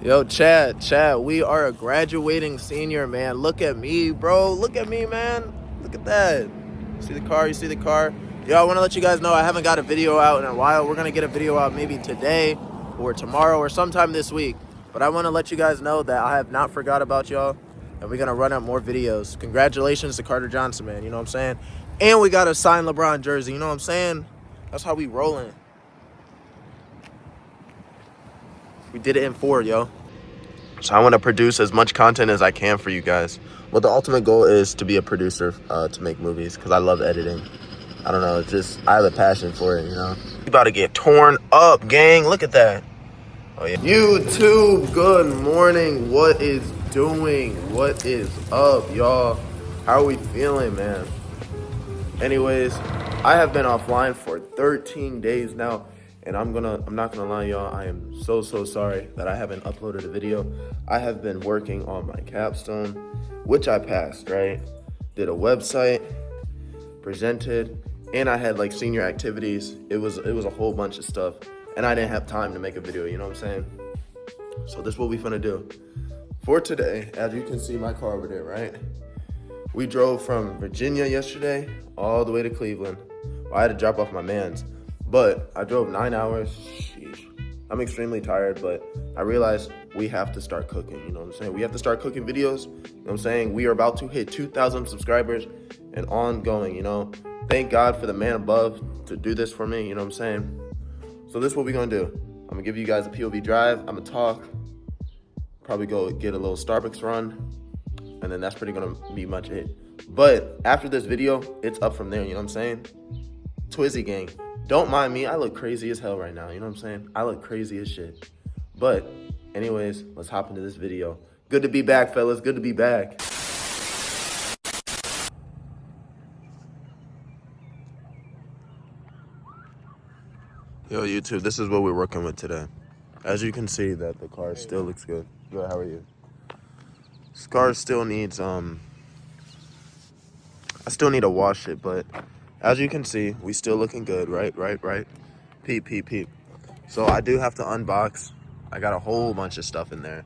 Yo, Chad, we are a graduating senior, man. Look at me, bro. Look at me, man. Look at that. See the car? You see the car? Yo, I want to let you guys know I haven't got a video out in a while. We're going to get a video out maybe today or tomorrow or sometime this week. But I want to let you guys know that I have not forgot about y'all, and we're going to run out more videos. Congratulations to Carter Johnson, man. You know what I'm saying? And we got a signed LeBron jersey. You know what I'm saying? That's how we rolling. We did it in 4, yo. So I want to produce as much content as I can for you guys. Well, the ultimate goal is to be a producer, to make movies, because I love editing. I don't know, it's just, I have a passion for it, you know? We about to get torn up, gang. Look at that. Oh, yeah. YouTube, good morning. What is doing? What is up, y'all? How are we feeling, man? Anyways, I have been offline for 13 days now. And I'm not gonna lie, y'all, I am so sorry that I haven't uploaded a video. I have been working on my capstone, which I passed, right? Did a website, presented, and I had like senior activities. It was a whole bunch of stuff, and I didn't have time to make a video, you know what I'm saying? So this is what we finna do. For today, as you can see my car over there, right? We drove from Virginia yesterday all the way to Cleveland. Well, I had to drop off my mans. But I drove 9 hours. Sheesh. I'm extremely tired, but I realized we have to start cooking, you know what I'm saying? We have to start cooking videos, you know what I'm saying? We are about to hit 2,000 subscribers and ongoing, you know? Thank God for the man above to do this for me, you know what I'm saying? So this is what we're gonna do. I'm gonna give you guys a POV drive, I'm gonna talk, probably go get a little Starbucks run, and then that's pretty gonna be much it. But after this video, it's up from there, you know what I'm saying? Twizzy gang. Don't mind me, I look crazy as hell right now, you know what I'm saying? I look crazy as shit. But anyways, let's hop into this video. Good to be back, fellas, good to be back. Yo, YouTube, this is what we're working with today. As you can see that the car still looks good. Good, how are you? This car still needs, I still need to wash it, but as you can see, we still looking good, right? Peep. So I do have to unbox. I got a whole bunch of stuff in there.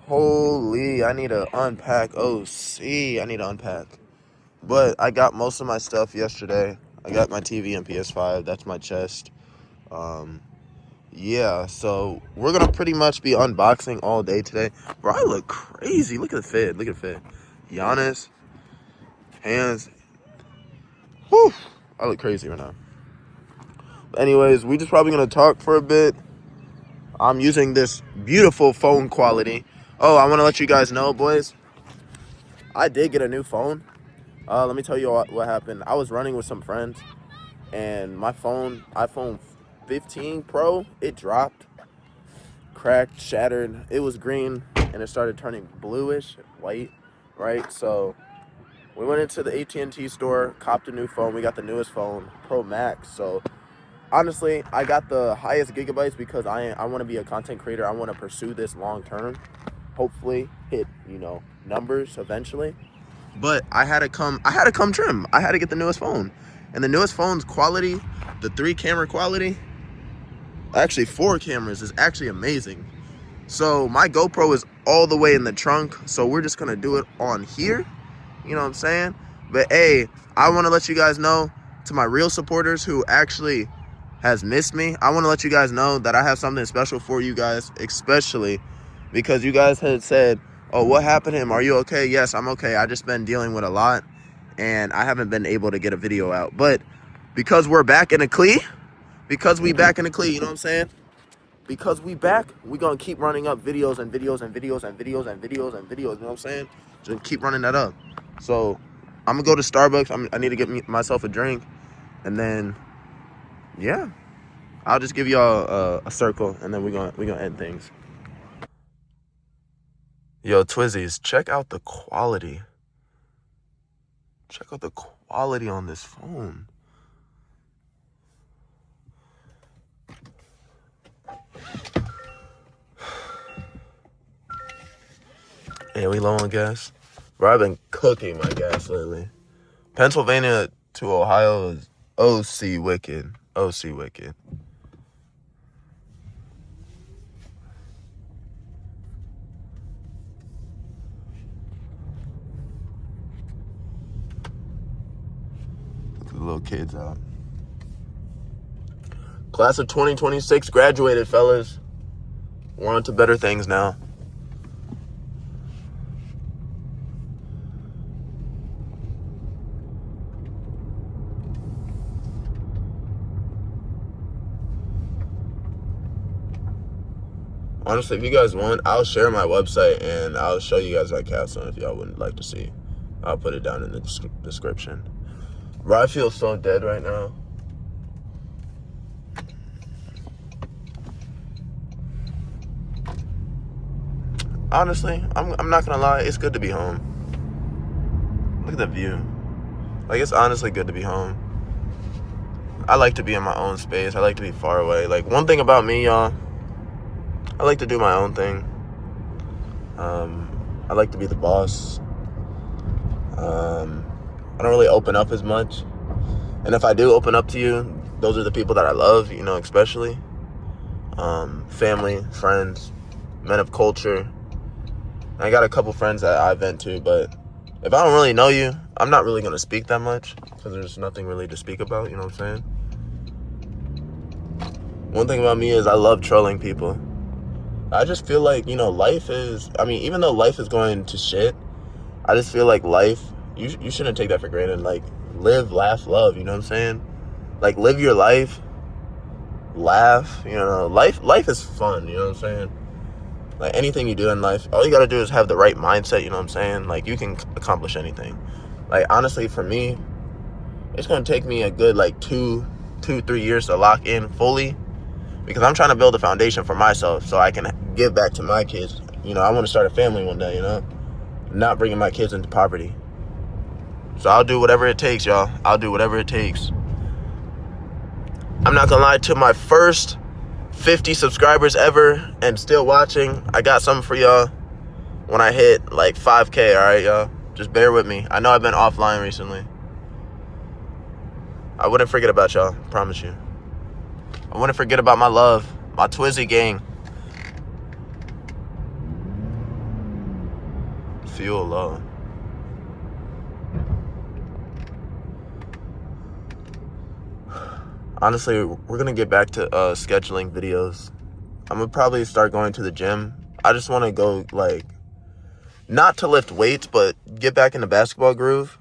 Holy, I need to unpack. I need to unpack. But I got most of my stuff yesterday. I got my TV and PS5. That's my chest. Yeah, so we're going to pretty much be unboxing all day today. Bro, I look crazy. Look at the fit. Giannis. Hands. Whew. I look crazy right now. But anyways, we just probably going to talk for a bit. I'm using this beautiful phone quality. Oh, I want to let you guys know, boys. I did get a new phone. Let me tell you what happened. I was running with some friends, and my phone, iPhone 15 Pro, it dropped, cracked, shattered. It was green, and it started turning bluish, white, right? So we went into the AT&T store, copped a new phone. We got the newest phone, Pro Max. So honestly, I got the highest gigabytes because I want to be a content creator. I want to pursue this long term. Hopefully hit, numbers eventually. But I had to come trim. I had to get the newest phone. And the newest phone's quality, the 3-camera quality, actually 4 cameras, is actually amazing. So my GoPro is all the way in the trunk. So we're just gonna do it on here. You know what I'm saying? But hey, I wanna let you guys know, to my real supporters who actually has missed me, I wanna let you guys know that I have something special for you guys, especially because you guys had said, oh, what happened to him? Are you okay? Yes, I'm okay. I just been dealing with a lot, and I haven't been able to get a video out. But because we're back in the clee, you know what I'm saying? Because we back, we gonna keep running up videos, you know what I'm saying? Just keep running that up. So I'm gonna go to Starbucks. I need to get myself a drink, and then, yeah, I'll just give y'all a circle, and then we're gonna end things. Yo, Twizzies, check out the quality. Check out the quality on this phone. Hey, we low on gas? Bro, I've been cooking my gas lately. Pennsylvania to Ohio is OC wicked. kids out. Class of 2026 graduated, fellas. We're on to better things now. Honestly, if you guys want, I'll share my website and I'll show you guys my capstone if y'all would like to see. I'll put it down in the description. Bro, I feel so dead right now. Honestly, I'm not gonna lie, it's good to be home. Look at the view. Like, it's honestly good to be home. I like to be in my own space. I like to be far away. Like, one thing about me, y'all, I like to do my own thing. I like to be the boss. I don't really open up as much. And if I do open up to you, those are the people that I love, you know, especially. Family, friends, men of culture. I got a couple friends that I vent to, but if I don't really know you, I'm not really going to speak that much because there's nothing really to speak about, you know what I'm saying? One thing about me is I love trolling people. I just feel like, you know, life is, I mean, even though life is going to shit, I just feel like life, you shouldn't take that for granted. Like, live, laugh, love, you know what I'm saying? Like, live your life, laugh, you know, life is fun, you know what I'm saying? Like, anything you do in life, all you gotta do is have the right mindset, you know what I'm saying? Like, you can accomplish anything. Like, honestly, for me, it's gonna take me a good, like, 3 years to lock in fully, because I'm trying to build a foundation for myself so I can give back to my kids. You know, I want to start a family one day, you know? Not bringing my kids into poverty. So I'll do whatever it takes, y'all. I'll do whatever it takes. I'm not gonna lie, to my first 50 subscribers ever and still watching, I got something for y'all when I hit like 5K, all right, y'all? Just bear with me. I know I've been offline recently. I wouldn't forget about y'all, promise you. I wouldn't forget about my love, my Twizzy gang. Fuel low. Honestly, we're gonna get back to scheduling videos. I'm gonna probably start going to the gym. I just want to go, like, not to lift weights, but get back in the basketball groove.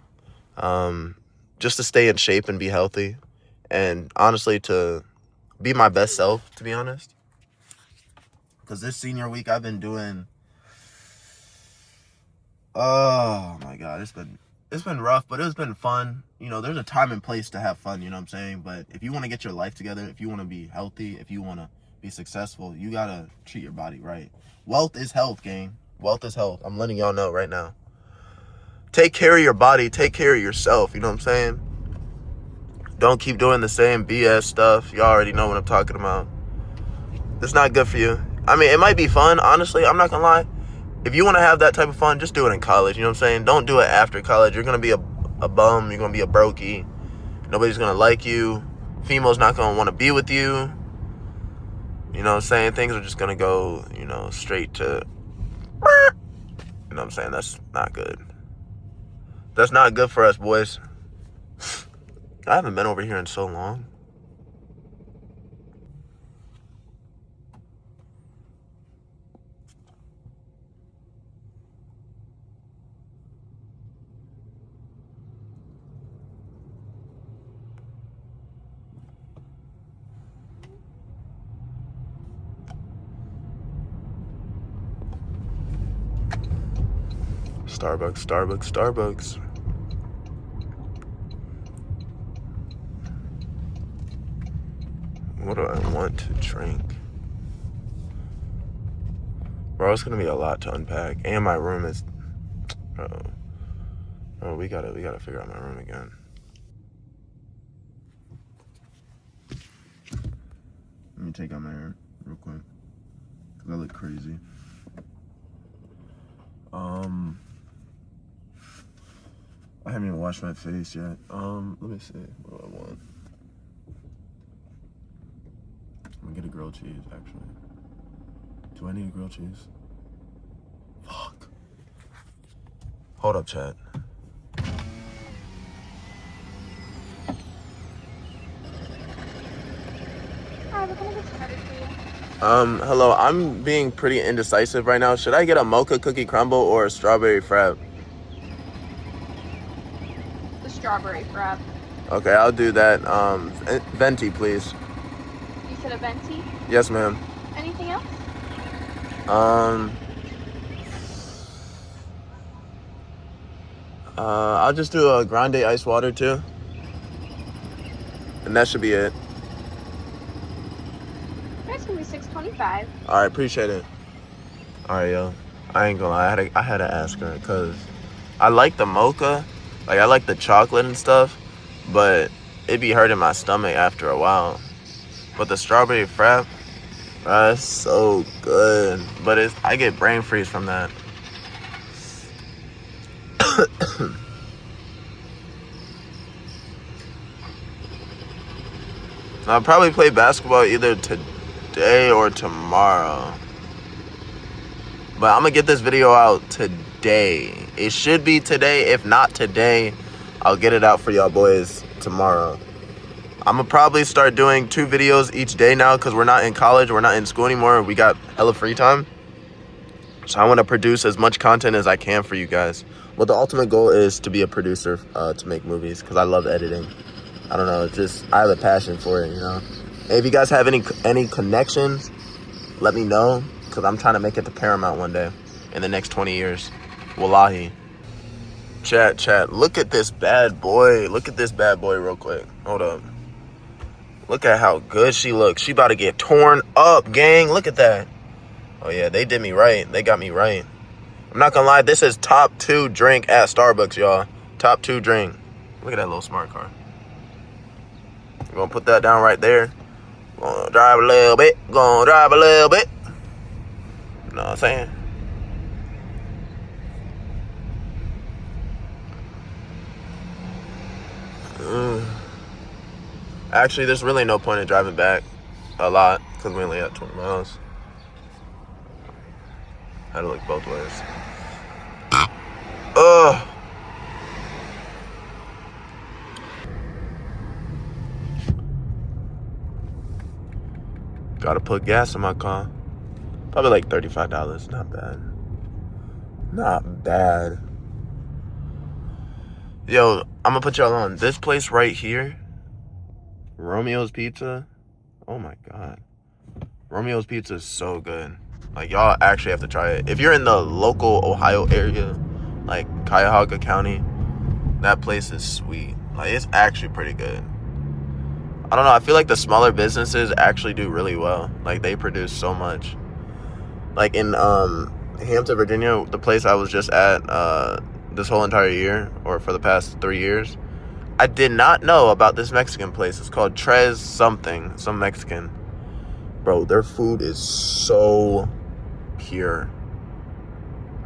Just to stay in shape and be healthy. And honestly, to be my best self, to be honest. Because this senior week, I've been doing... Oh, my God. It's been rough, but it's been fun. You know, there's a time and place to have fun, you know what I'm saying? But if you want to get your life together, if you want to be healthy, if you want to be successful, you got to treat your body right. Wealth is health, gang. Wealth is health. I'm letting y'all know right now. Take care of your body. Take care of yourself, you know what I'm saying? Don't keep doing the same BS stuff. Y'all already know what I'm talking about. It's not good for you. I mean, it might be fun. Honestly, I'm not going to lie. If you want to have that type of fun, just do it in college. You know what I'm saying? Don't do it after college. You're going to be a bum. You're going to be a brokey. Nobody's going to like you. Females not going to want to be with you. You know what I'm saying? Things are just going to go, you know, straight to... You know what I'm saying? That's not good. That's not good for us, boys. I haven't been over here in so long. Starbucks. What do I want to drink? Bro, it's gonna be a lot to unpack. And my room is... Oh, we gotta figure out my room again. Let me take out my hair real quick, because I look crazy. I haven't even washed my face yet. Let me see. What do I want? I'm gonna get a grilled cheese, actually. Do I need a grilled cheese? Fuck. Hold up, chat. Hi, what can I get started for you? Hello, I'm being pretty indecisive right now. Should I get a mocha cookie crumble or a strawberry frap? The strawberry frap. Okay, I'll do that. Venti, please. You said a venti? Yes, ma'am. Anything else? Um, I'll just do a grande ice water too. And that should be it. That's gonna be $6.25. All right, appreciate it. All right, yo. I ain't gonna lie. I had to ask her because I like the mocha. Like, I like the chocolate and stuff. But it be hurting my stomach after a while. But the strawberry frap, that's so good. But I get brain freeze from that. I'll probably play basketball either today or tomorrow. But I'm going to get this video out today. It should be today. If not today, I'll get it out for y'all boys tomorrow. I'm going to probably start doing 2 videos each day now because we're not in college. We're not in school anymore. We got hella free time. So I want to produce as much content as I can for you guys. But the ultimate goal is to be a producer to make movies because I love editing. I don't know. It's just, I have a passion for it, you know. Hey, if you guys have any connections, let me know because I'm trying to make it to Paramount one day in the next 20 years. Wallahi. Chat. Look at this bad boy. Look at this bad boy real quick. Hold up. Look at how good she looks. She about to get torn up, gang. Look at that. Oh, yeah, they did me right. They got me right. I'm not gonna lie. This is top 2 drink at Starbucks, y'all. Top 2 drink. Look at that little smart car. We're gonna put that down right there. Gonna drive a little bit. You know what I'm saying? Actually, there's really no point in driving back a lot because we only have 20 miles. Had to look both ways. Ugh. Gotta put gas in my car. Probably like $35. Not bad. Not bad. Yo, I'm gonna put y'all on. This place right here, Romeo's Pizza. Oh my God. Romeo's Pizza is so good. Like, y'all actually have to try it. If you're in the local Ohio area, like Cuyahoga County, that place is sweet. Like, it's actually pretty good. I don't know. I feel like the smaller businesses actually do really well. Like, they produce so much. Like, in Hampton, Virginia, the place I was just at this whole entire year, or for the past 3 years, I did not know about this Mexican place. It's called Tres something, some Mexican. Bro, their food is so pure.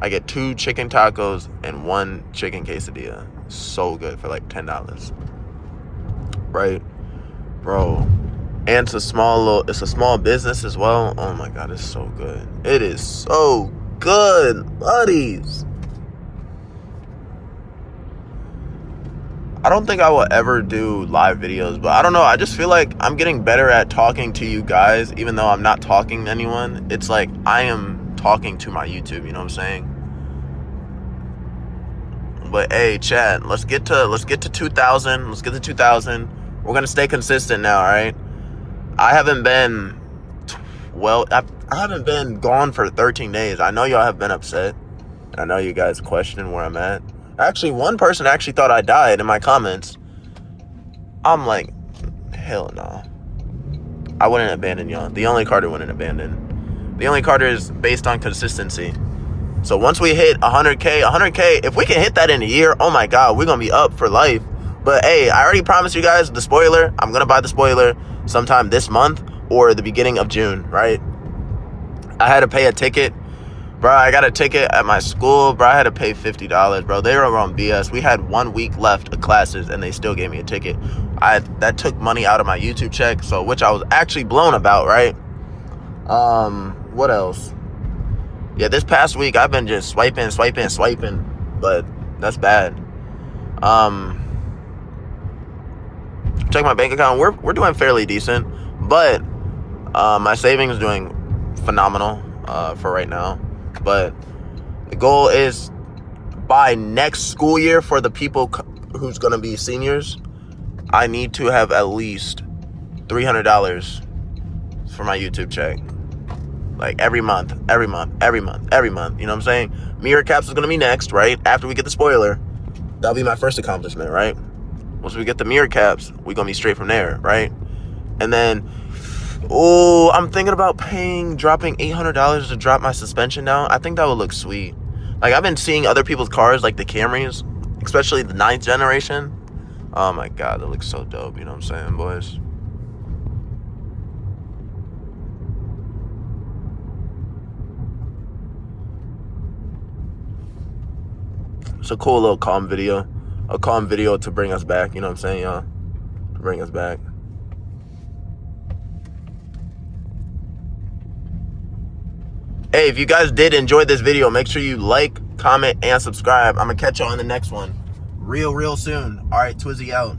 I get 2 chicken tacos and 1 chicken quesadilla. So good for like $10. Right? Bro. And it's a small business as well. Oh my God, it's so good. It is so good, buddies. I don't think I will ever do live videos, but I don't know. I just feel like I'm getting better at talking to you guys, even though I'm not talking to anyone. It's like I am talking to my YouTube, you know what I'm saying? But hey, chat, let's get to 2,000. Let's get to 2,000. We're gonna stay consistent now, all right? I haven't been I haven't been gone for 13 days. I know y'all have been upset. I know you guys questioning where I'm at. Actually, one person actually thought I died in my comments. I'm like, hell no. I wouldn't abandon y'all. The only Carter wouldn't abandon. The only Carter is based on consistency. So once we hit 100K, if we can hit that in a year, oh my God, we're going to be up for life. But hey, I already promised you guys the spoiler. I'm going to buy the spoiler sometime this month or the beginning of June, right? I had to pay a ticket. Bro, I got a ticket at my school. Bro, I had to pay $50, bro. They were on BS. We had 1 week left of classes, and they still gave me a ticket. That took money out of my YouTube check, so which I was actually blown about, right? What else? Yeah, this past week, I've been just swiping, but that's bad. Check my bank account. We're doing fairly decent, but My savings is doing phenomenal for right now. But the goal is by next school year for the people who's going to be seniors, I need to have at least $300 for my YouTube check. Like every month. You know what I'm saying? Mirror caps is going to be next, right? After we get the spoiler. That'll be my first accomplishment, right? Once we get the mirror caps, we're going to be straight from there, right? And then, I'm thinking about dropping $800 to drop my suspension down. I think that would look sweet. Like, I've been seeing other people's cars, like the Camrys, especially the 9th generation. Oh my God, that looks so dope. You know what I'm saying, boys? It's a cool little calm video. A calm video to bring us back. You know what I'm saying, y'all? To bring us back. Hey, if you guys did enjoy this video, make sure you like, comment, and subscribe. I'm going to catch y'all on the next one real soon. All right, Twizzy out.